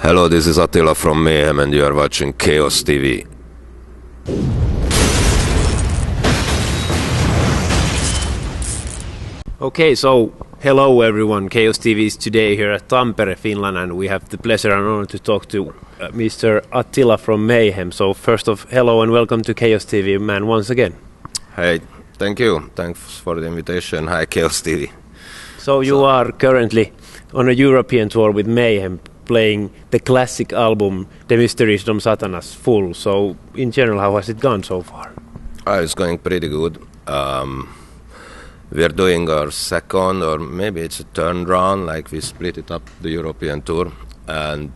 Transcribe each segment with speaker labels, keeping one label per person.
Speaker 1: Hello, this is Attila from Mayhem and you are watching Chaos TV.
Speaker 2: Okay, so hello everyone. Chaos TV is today here at Tampere, Finland, and we have the pleasure and honor to talk to Mr. Attila from Mayhem. So first off, hello and welcome to Chaos TV, man, once again.
Speaker 1: Hey, thank you. Thanks for the invitation. Hi, Chaos TV.
Speaker 2: So you are currently on a European tour with Mayhem, playing the classic album, the Mysteriis Dom Sathanas, full. So in general, how has it gone so far?
Speaker 1: It's going pretty good. We are doing our second, or maybe it's a turn round, like we split it up, the European tour, and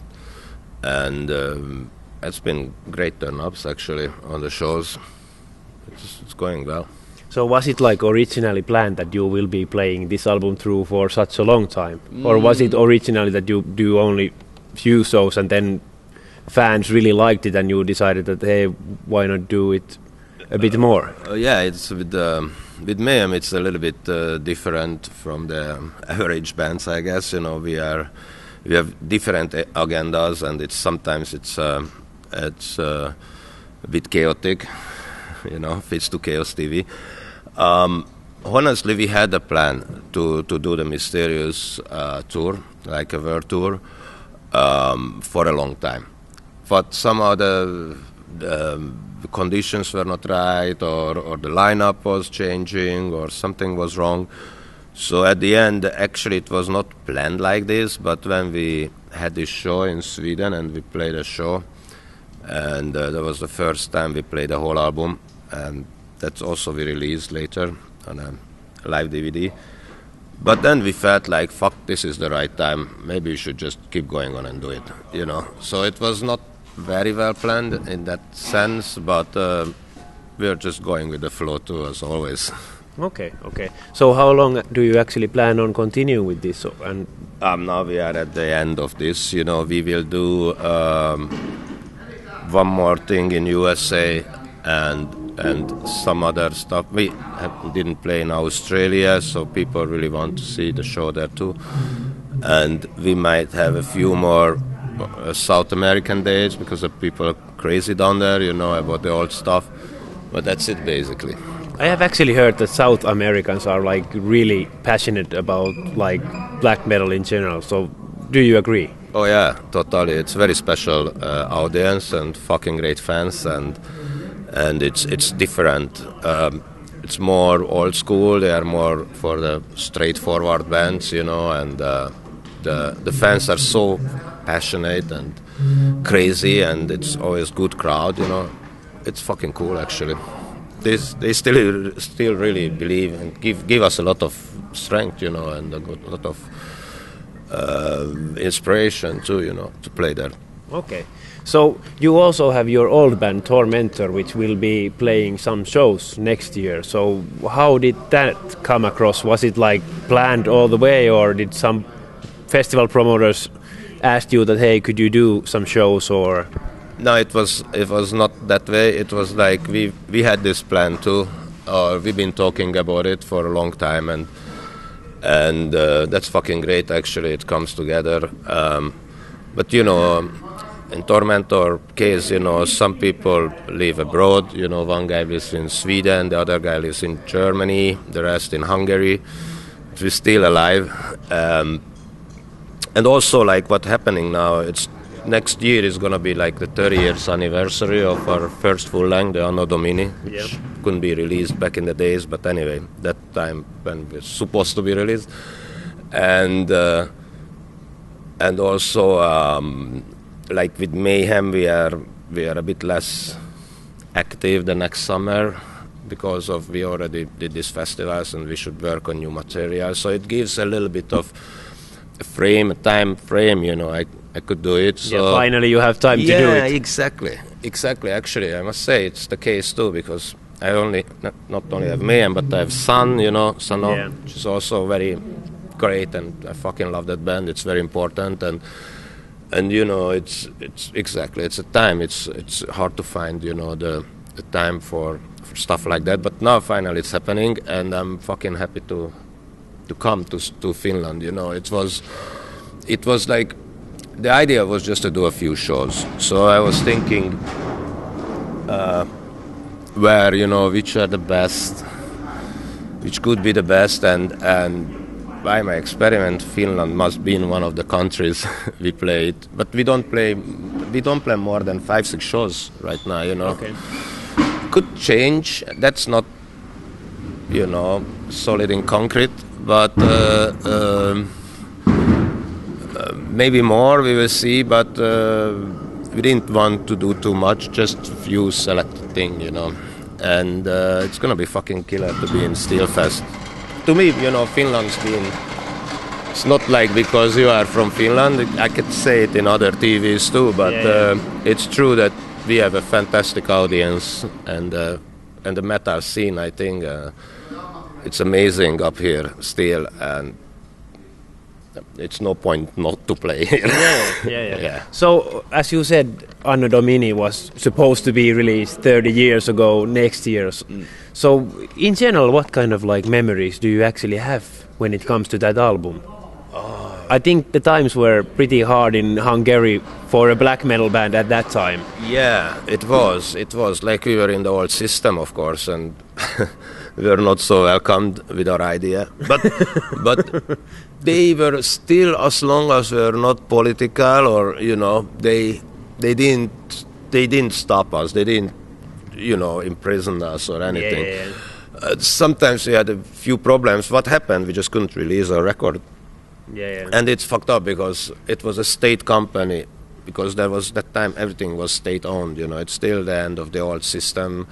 Speaker 1: it's been great turn-ups actually on the shows. It's going well.
Speaker 2: So was it like originally planned that you will be playing this album through for such a long time? Or was it originally that you do only few shows and then fans really liked it and you decided that, hey, why not do it a bit more?
Speaker 1: Yeah, it's with Mayhem it's a little bit different from the average bands, I guess. You know, we have different agendas, and sometimes it's a bit chaotic. You know, fits to Chaos TV. Honestly, we had a plan to do the Mysteriis tour, like a world tour, for a long time. But somehow the conditions were not right, or the lineup was changing, or something was wrong. So at the end, actually, it was not planned like this. But when we had this show in Sweden and we played a show, and that was the first time we played the whole album, and that's also we released later on a live DVD. But then we felt like, fuck, this is the right time. Maybe we should just keep going on and do it, you know. So it was not very well planned in that sense, but we're just going with the flow too, as always.
Speaker 2: Okay. So how long do you actually plan on continuing with this? And
Speaker 1: now we are at the end of this. You know, we will do one more thing in USA and some other stuff. We didn't play in Australia, so people really want to see the show there too. And we might have a few more South American dates because the people are crazy down there, you know, about the old stuff. But that's it, basically.
Speaker 2: I have actually heard that South Americans are like really passionate about like black metal in general. So do you agree?
Speaker 1: Oh yeah, totally. It's a very special audience and fucking great fans, and it's different. It's more old school. They are more for the straightforward bands, you know, and the fans are so passionate and crazy, and it's always good crowd, you know. It's fucking cool, actually. They still really believe and give us a lot of strength, you know, and a lot of inspiration too, you know, to play there.
Speaker 2: Okay. So you also have your old band Tormentor, which will be playing some shows next year. So how did that come across? Was it like planned all the way, or did some festival promoters ask you that, hey, could you do some shows? Or
Speaker 1: no, it was not that way. It was like we had this plan too, or we've been talking about it for a long time, and that's fucking great. Actually, it comes together. But you know, in Tormentor case, you know, some people live abroad. You know, one guy lives in Sweden, the other guy lives in Germany, the rest in Hungary. We're still alive. And also, like, what's happening now, it's next year is going to be like the 30 years anniversary of our first full length, the Anno Domini, which couldn't be released back in the days, but anyway, that time when it was supposed to be released. And also, like with Mayhem, we are a bit less active the next summer because of we already did these festivals and we should work on new material. So it gives a little bit of a time frame, you know. I could do it. So
Speaker 2: yeah, finally you have time to do it.
Speaker 1: Yeah, exactly. Actually, I must say it's the case too, because I not only have Mayhem, but I have Sunn, you know, Sunn O, which is also very great, and I fucking love that band. It's very important, and you know, it's exactly, it's a time. It's hard to find, you know, the time for stuff like that. But now finally it's happening, and I'm fucking happy to come to Finland. You know, it was like the idea was just to do a few shows. So I was thinking where, you know, which are the best, which could be the best, and by my experiment, Finland must be in one of the countries we played. But we don't play more than 5-6 shows right now, you know.
Speaker 2: Okay.
Speaker 1: Could change. That's not, you know, solid in concrete, but maybe more, we will see, but we didn't want to do too much, just a few selected things, you know. And it's gonna be fucking killer to be in Steelfest. To me, you know, Finland's been... It's not like because you are from Finland, I could say it in other TVs too, but it's true that we have a fantastic audience, and the metal scene, I think, it's amazing up here still, and it's no point not to play here.
Speaker 2: Yeah. So, as you said, Anno Domini was supposed to be released 30 years ago next year. So, in general, what kind of like memories do you actually have when it comes to that album? I think the times were pretty hard in Hungary for a black metal band at that time.
Speaker 1: Yeah, it was. It was like we were in the old system, of course, and we were not so welcomed with our idea. But they were still, as long as we were not political, or, you know, they didn't stop us. They didn't, you know, imprison us or anything.
Speaker 2: Yeah.
Speaker 1: Sometimes we had a few problems. What happened? We just couldn't release our record.
Speaker 2: Yeah.
Speaker 1: And it's fucked up because it was a state company, because there was that time everything was state owned, you know. It's still the end of the old system,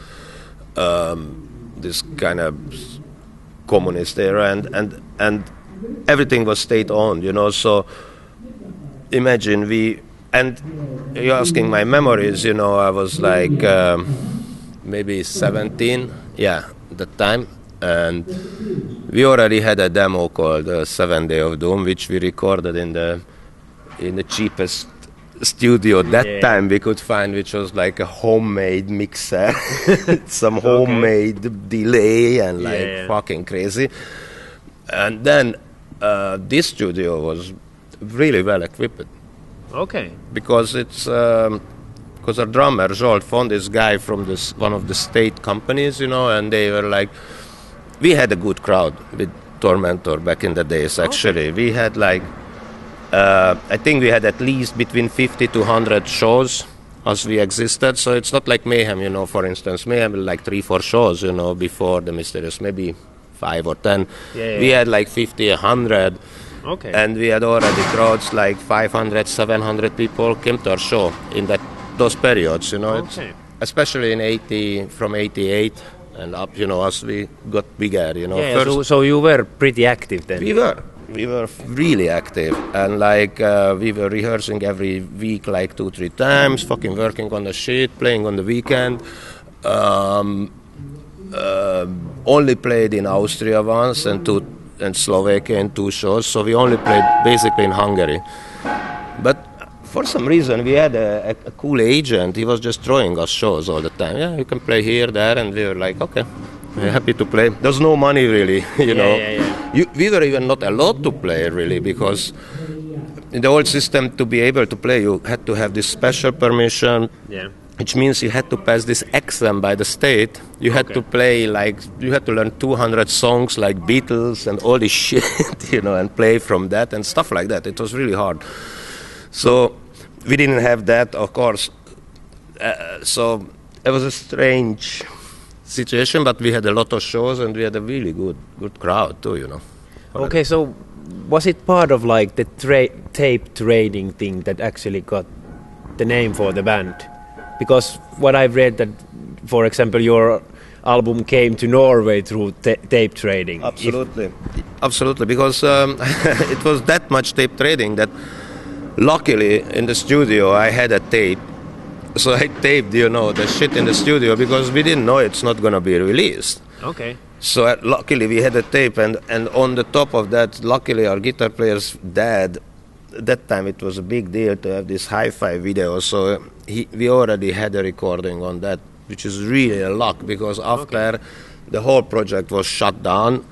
Speaker 1: this kind of communist era, and everything was state owned, you know. So imagine and you're asking my memories, you know, I was like maybe 17, at that time. And we already had a demo called 7 Day of Doom, which we recorded in the cheapest studio that time we could find, which was like a homemade mixer, some homemade delay, and like fucking crazy. And then this studio was really well equipped.
Speaker 2: Okay.
Speaker 1: Because it's because our drummer Zsolt found this guy from one of the state companies, you know, and they were like. We had a good crowd with Tormentor back in the days, actually. Okay. We had like, I think we had at least between 50 to 100 shows as we existed. So it's not like Mayhem, you know, for instance. Mayhem had like 3-4 shows, you know, before the Mysteriis, maybe 5 or 10. We had like 50, 100.
Speaker 2: Okay.
Speaker 1: And we had already crowds like 500, 700 people came to our show in those periods, you know.
Speaker 2: Okay.
Speaker 1: It's, especially from 88. And up, you know, as we got bigger, you know.
Speaker 2: Yeah, so you were pretty active then.
Speaker 1: We were really active, and like we were rehearsing every week, like 2-3 times, fucking working on the shit, playing on the weekend. Only played in Austria once and Slovakia in 2 shows, so we only played basically in Hungary. But for some reason, we had a cool agent. He was just throwing us shows all the time. Yeah, you can play here, there, and we were like, okay, we're happy to play. There's no money, really, you know. We were even not allowed to play, really, because in the old system, to be able to play, you had to have this special permission, which means you had to pass this exam by the state. You had to play, like, you had to learn 200 songs, like Beatles and all this shit, you know, and play from that and stuff like that. It was really hard. So we didn't have that, of course. So it was a strange situation, but we had a lot of shows and we had a really good crowd too, you know.
Speaker 2: Okay, so was it part of like the tape trading thing that actually got the name for the band? Because what I've read that, for example, your album came to Norway through tape trading.
Speaker 1: Absolutely, because it was that much tape trading that luckily in the studio I had a tape. So I taped, you know, the shit in the studio because we didn't know it's not going to be released.
Speaker 2: Okay.
Speaker 1: So luckily we had a tape, and on the top of that, luckily our guitar player's dad, at that time it was a big deal to have this hi-fi video, so we already had a recording on that, which is really a luck, because after the whole project was shut down,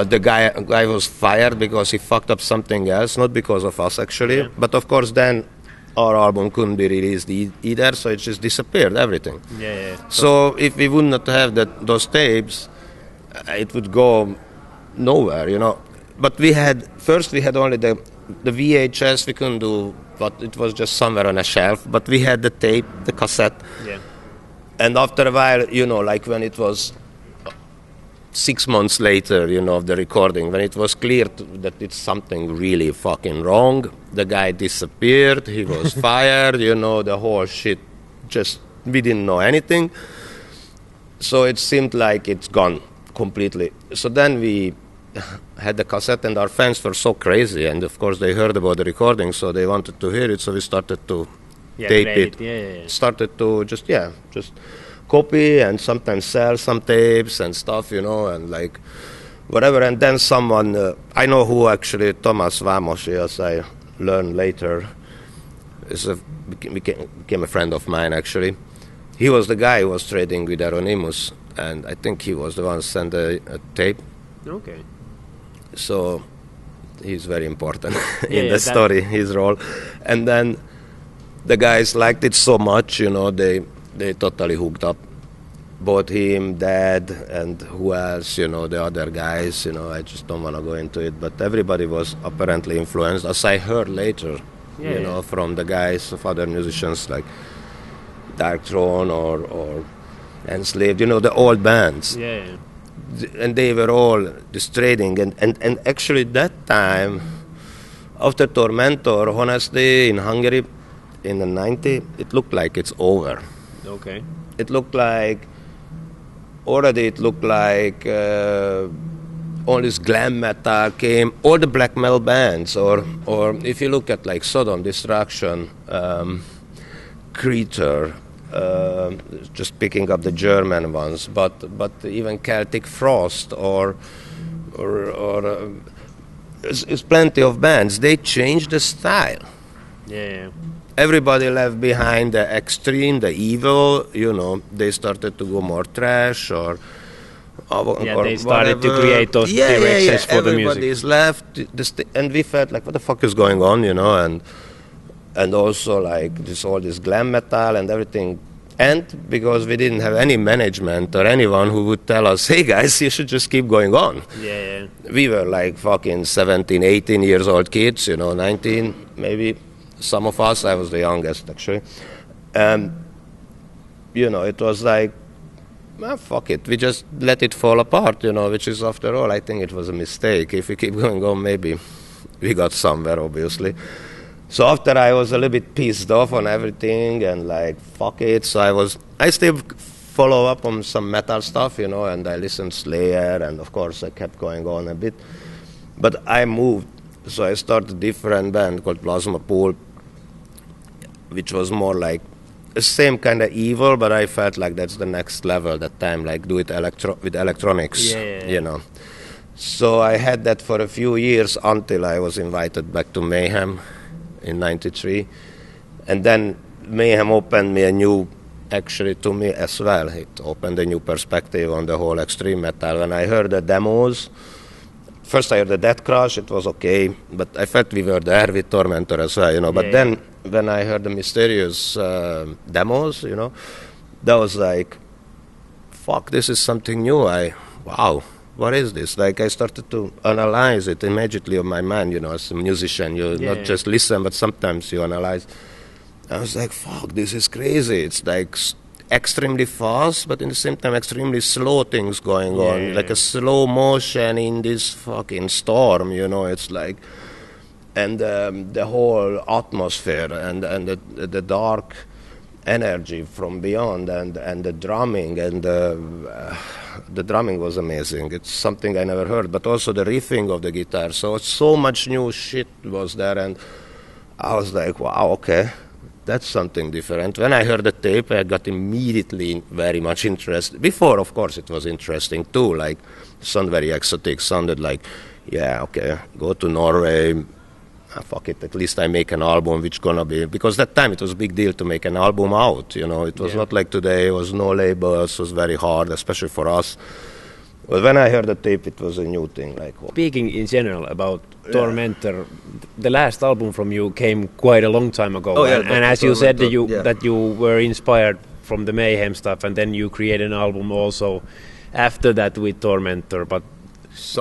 Speaker 1: the guy was fired because he fucked up something else, not because of us actually. Yeah. But of course, then our album couldn't be released either, so it just disappeared, everything.
Speaker 2: Yeah.
Speaker 1: So if we would not have those tapes, it would go nowhere, you know. But we had only the VHS. We couldn't do, but it was just somewhere on a shelf. But we had the tape, the cassette.
Speaker 2: Yeah.
Speaker 1: And after a while, you know, like when it was 6 months later, you know, of the recording, when it was clear that it's something really fucking wrong, the guy disappeared, he was fired, you know, the whole shit, just, we didn't know anything. So it seemed like it's gone completely. So then we had the cassette, and our fans were so crazy, and of course they heard about the recording, so they wanted to hear it, so we started to tape it.
Speaker 2: Yeah.
Speaker 1: Started to just copy and sometimes sell some tapes and stuff, you know, and like whatever. And then someone, I know who actually, Thomas Vámosi, as I learned later, became a friend of mine actually. He was the guy who was trading with Euronymous, and I think he was the one who sent a tape.
Speaker 2: Okay.
Speaker 1: So he's very important in the story, his role. And then the guys liked it so much, you know, they totally hooked up. Both him, Dad, and who else, you know, the other guys, you know, I just don't want to go into it. But everybody was apparently influenced, as I heard later, you know, from the guys of other musicians like Dark Throne or Enslaved, you know, the old bands.
Speaker 2: Yeah.
Speaker 1: And they were all just trading. And actually that time, after Tormentor, honestly, in Hungary, in the 90s, it looked like it's over.
Speaker 2: Okay.
Speaker 1: It looked like all this glam metal came, all the black metal bands, or if you look at like Sodom, Destruction, Creator, just picking up the German ones, but even Celtic Frost or it's plenty of bands. They changed the style.
Speaker 2: Yeah.
Speaker 1: Everybody left behind the extreme, the evil, you know, they started to go more trash or
Speaker 2: they started to create those directions for the music.
Speaker 1: Everybody's left, and we felt like, what the fuck is going on, you know, and also like all this glam metal and everything. And because we didn't have any management or anyone who would tell us, hey guys, you should just keep going on.
Speaker 2: Yeah.
Speaker 1: We were like fucking 17, 18 years old kids, you know, 19 maybe. Some of us, I was the youngest actually. You know, it was like, fuck it, we just let it fall apart, you know, which is, after all, I think it was a mistake. If we keep going on, maybe we got somewhere, obviously. So after I was a little bit pissed off on everything and like, fuck it, so I still follow up on some metal stuff, you know, and I listened Slayer, and of course I kept going on a bit. But I moved, so I started a different band called Plasma Pool, which was more like the same kind of evil, but I felt like that's the next level that time, like do it with electronics, you know. So I had that for a few years until I was invited back to Mayhem in 93. And then Mayhem opened me to me as well. It opened a new perspective on the whole extreme metal. When I heard the demos, first I heard the Death Crush, it was okay, but I felt we were there with Tormentor as well, you know. But then when I heard the Mysteriis demos, you know, that was like, fuck, this is something new. Wow, what is this? Like, I started to analyze it immediately in my mind, you know, as a musician. You not just listen, but sometimes you analyze. I was like, fuck, this is crazy. It's like extremely fast, but in the same time extremely slow things going on, like a slow motion in this fucking storm, you know. It's like, and the whole atmosphere and the dark energy from beyond, and the drumming, and the drumming was amazing. It's something I never heard, but also the riffing of the guitar. So much new shit was there, and I was like, wow, okay, that's something different. When I heard the tape, I got immediately very much interested. Before, of course, it was interesting too. Like, it sounded very exotic. Sounded like, yeah, okay, go to Norway. Fuck it, at least I make an album which gonna be, because that time it was a big deal to make an album out, you know. It was not like today. It was no labels. It was very hard, especially for us. Well, when I heard the tape, it was a new thing. Like,
Speaker 2: speaking in general about Tormentor, the last album from you came quite a long time ago, and as you said that you were inspired from the Mayhem stuff, and then you created an album also after that with Tormentor. But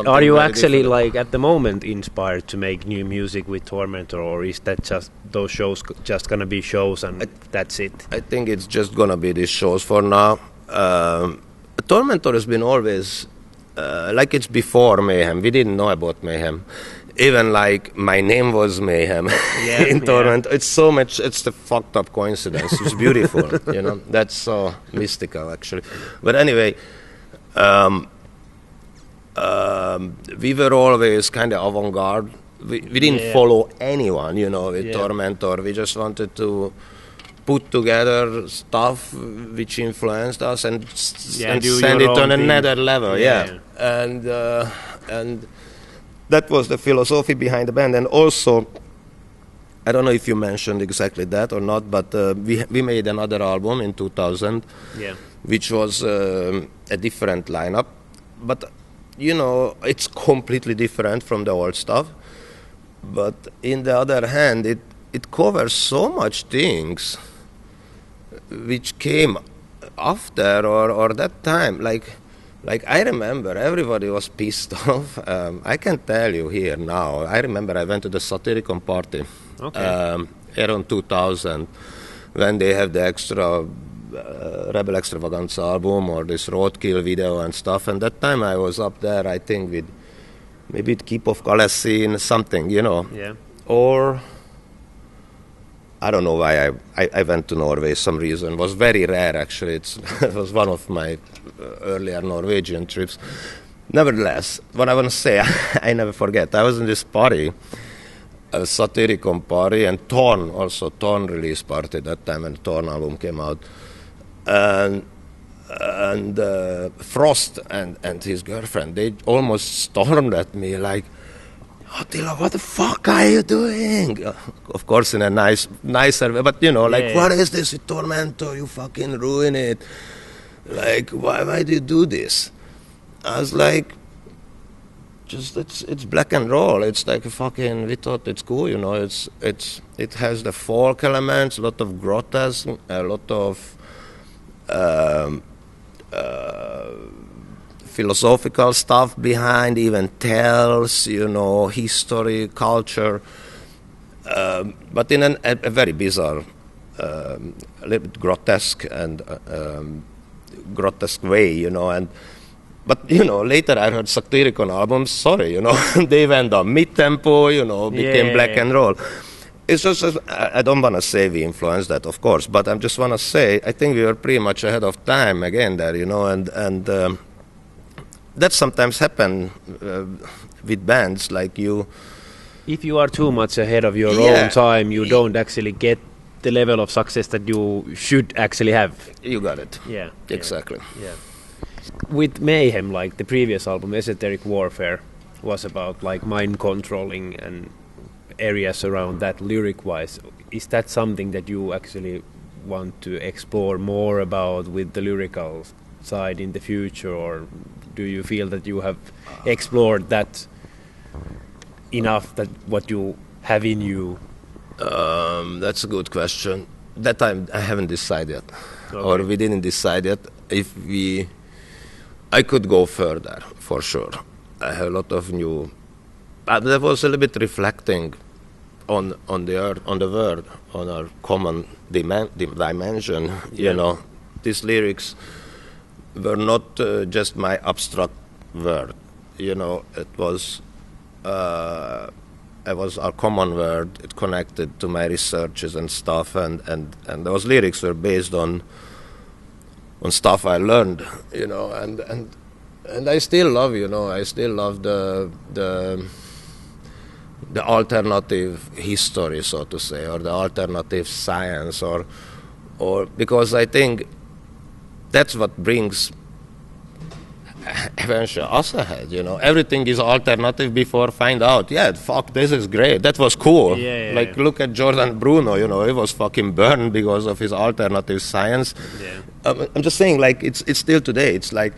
Speaker 2: are you actually like at the moment inspired to make new music with Tormentor, or is that just those shows just gonna be shows and that's it?
Speaker 1: I think it's just gonna be these shows for now. Tormentor has been always like it's before Mayhem. We didn't know about Mayhem. Even like my name was Mayhem in Tormentor. It's so much. It's the fucked up coincidence. It's beautiful, you know. That's so mystical, actually. But anyway, we were always kind of avant-garde. We didn't follow anyone, you know, with Tormentor. We just wanted to put together stuff which influenced us and send it on another level. And that was the philosophy behind the band. And also, I don't know if you mentioned exactly that or not, but we made another album in 2000, which was a different lineup. But, you know, it's completely different from the old stuff. But in the other hand, it covers so much things which came after or that time. Like I remember everybody was pissed off. I can tell you here now. I remember I went to the Satyricon party around 2000 when they have the extra Rebel Extravaganza album or this Roadkill video and stuff. And that time I was up there, I think, with maybe Keep of Kalessin, something, you know.
Speaker 2: Yeah.
Speaker 1: Or I don't know why I went to Norway. Some reason it was very rare, actually. It was one of my earlier Norwegian trips. Nevertheless, what I want to say, I never forget. I was in this party, a Satyricon party, and Torn release party that time, and Torn album came out, and Frost and his girlfriend, they almost stormed at me like, Attila, what the fuck are you doing? Of course, in a nicer way, but you know, like, what is this with Tormentor? You fucking ruin it. Like, why do you do this? I was like, just it's black and roll. It's like we thought it's cool, you know. It has the folk elements, a lot of grotesque, a lot of philosophical stuff behind, even tales, you know, history, culture, but in a very bizarre, a little bit grotesque and grotesque way, you know. But you know, later I heard Satyricon albums. Sorry, you know, they went on mid-tempo, you know, became black and roll. It's just I don't want to say we influenced that, of course, but I just want to say I think we were pretty much ahead of time again there, you know, and that sometimes happen with bands like you.
Speaker 2: If you are too much ahead of your own time, you don't actually get the level of success that you should actually have.
Speaker 1: You got it.
Speaker 2: Yeah.
Speaker 1: Exactly.
Speaker 2: Yeah. With Mayhem, like the previous album, Esoteric Warfare, was about like mind controlling and areas around that lyric-wise. Is that something that you actually want to explore more about with the lyrical side in the future, or do you feel that you have explored that enough, that what you have in you?
Speaker 1: That's a good question. That time I haven't decided yet, or we didn't decide yet. I could go further for sure. I have a lot of new. That was a little bit reflecting on the earth, on the world, on our common dimension. You know, these lyrics were not just my abstract word. You know, it was our common word. It connected to my researches and stuff, and those lyrics were based on stuff I learned, you know, and I still love, you know, I still love the alternative history, so to say, or the alternative science, or because I think that's what brings eventually us ahead, you know. Everything is alternative before find out, fuck, this is great, that was cool. Look at Jordan Bruno, you know, he was fucking burned because of his alternative science. I'm just saying, like, it's still today, it's like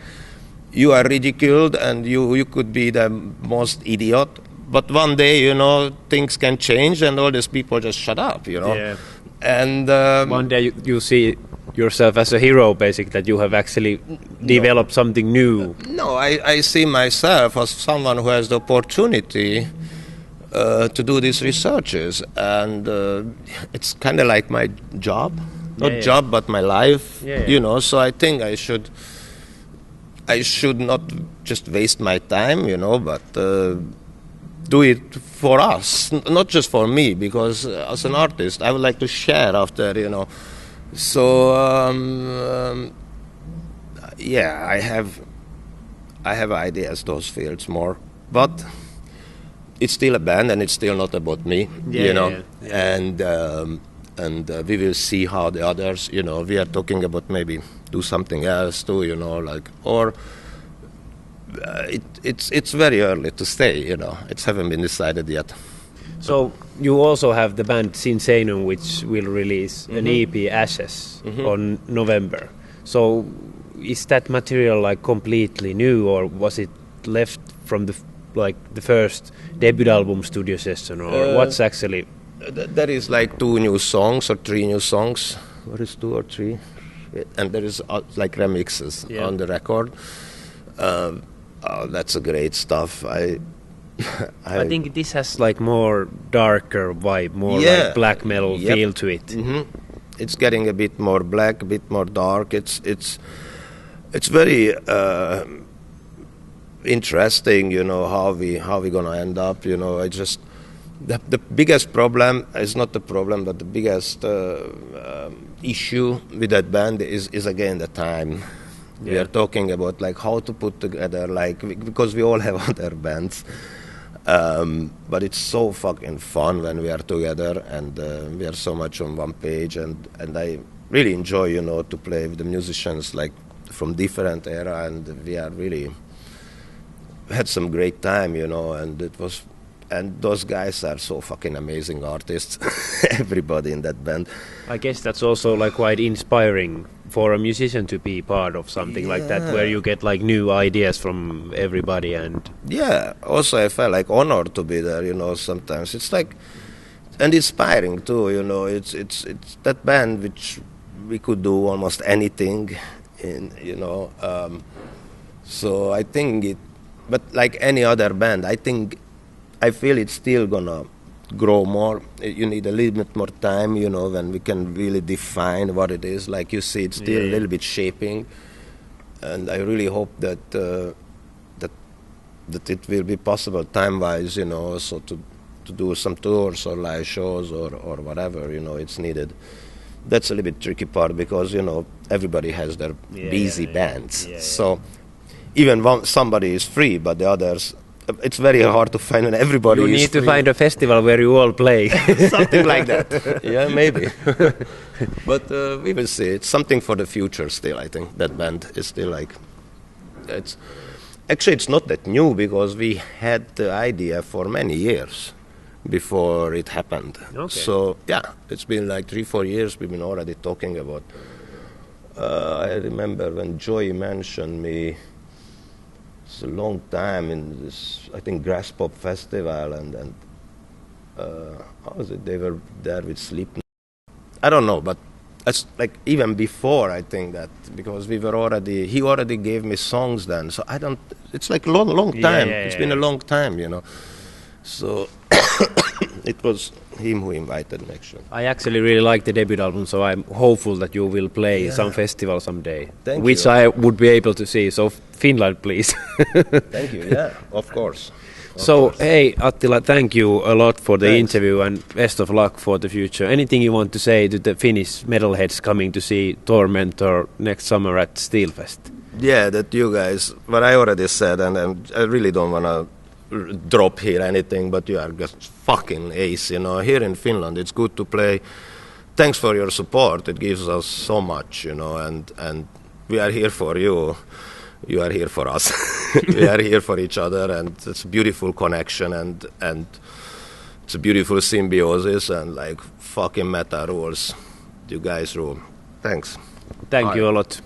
Speaker 1: you are ridiculed and you could be the most idiot. But one day, you know, things can change and all these people just shut up, you know.
Speaker 2: Yeah.
Speaker 1: And
Speaker 2: one day you see yourself as a hero, basically, that you have actually developed something new.
Speaker 1: No, I see myself as someone who has the opportunity to do these researches, and it's kind of like my job, job, but my life, you know. So I think I should not just waste my time, you know, but do it for us, not just for me, because as an artist, I would like to share after, you know. So yeah, I have ideas those fields more, but it's still a band and it's still not about me, you know. And we will see how the others, you know, we are talking about maybe do something else too, you know, like, or it's very early to say, you know, it haven't been decided yet.
Speaker 2: So you also have the band Sunn O, which will release an EP Ashes on November. So is that material like completely new, or was it left from the first debut album studio session, or what's actually?
Speaker 1: There is like 2 new songs or 3 new songs. What is 2 or 3? And there is like remixes on the record. That's a great stuff. I
Speaker 2: think this has like more darker vibe, more like black metal feel to it.
Speaker 1: It's getting a bit more black, a bit more dark. It's very interesting, you know, how we gonna end up. You know, I just the biggest problem is not the problem, but the biggest issue with that band is again the time. We are talking about like how to put together, like, because we all have other bands. But it's so fucking fun when we are together, and we are so much on one page, and I really enjoy, you know, to play with the musicians like from different era, and we are really had some great time, you know, and those guys are so fucking amazing artists, everybody in that band.
Speaker 2: I guess that's also like quite inspiring for a musician to be part of something like that, where you get like new ideas from everybody. And
Speaker 1: also I felt like honored to be there, you know. Sometimes it's like, and inspiring too, you know. It's that band which we could do almost anything in, you know. So I think but like any other band, I feel it's still gonna grow more. You need a little bit more time, you know, when we can really define what it is. Like you see, it's still a little bit shaping, and I really hope that that it will be possible time-wise, you know, so to do some tours or live shows or whatever, you know, it's needed. That's a little bit tricky part, because, you know, everybody has their busy bands. So even somebody is free, but the others, it's very hard to find when everybody is free. You
Speaker 2: need to find a festival where you all play.
Speaker 1: Something like that. Yeah, maybe. But we will see. It's something for the future still, I think. That band is still like... It's not that new, because we had the idea for many years before it happened.
Speaker 2: Okay.
Speaker 1: So, yeah, it's been like 3-4 years we've been already talking about. I remember when Joey mentioned me, it's a long time in this, I think, Grass Pop Festival, and how was it? They were there with Sleep. I don't know, but it's like even before, I think that, because he already gave me songs then, so I don't, it's like long time. It's been a long time, you know. So it was him who invited me, actually.
Speaker 2: I actually really like the debut album, so I'm hopeful that you will play some festival someday, which I would be able to see. So Finland, please.
Speaker 1: Thank you. Yeah, of course.
Speaker 2: Hey, Attila, thank you a lot for the interview, and best of luck for the future. Anything you want to say to the Finnish metalheads coming to see Tormentor next summer at Steelfest?
Speaker 1: Yeah, that you guys, what I already said, and I really don't want to drop here anything, but you are just fucking ace, you know. Here in Finland, it's good to play. Thanks for your support. It gives us so much, you know, and we are here for you. You are here for us. We are here for each other, and it's a beautiful connection, and it's a beautiful symbiosis, and like fucking meta rules. You guys rule. Thanks.
Speaker 2: Thank you a lot.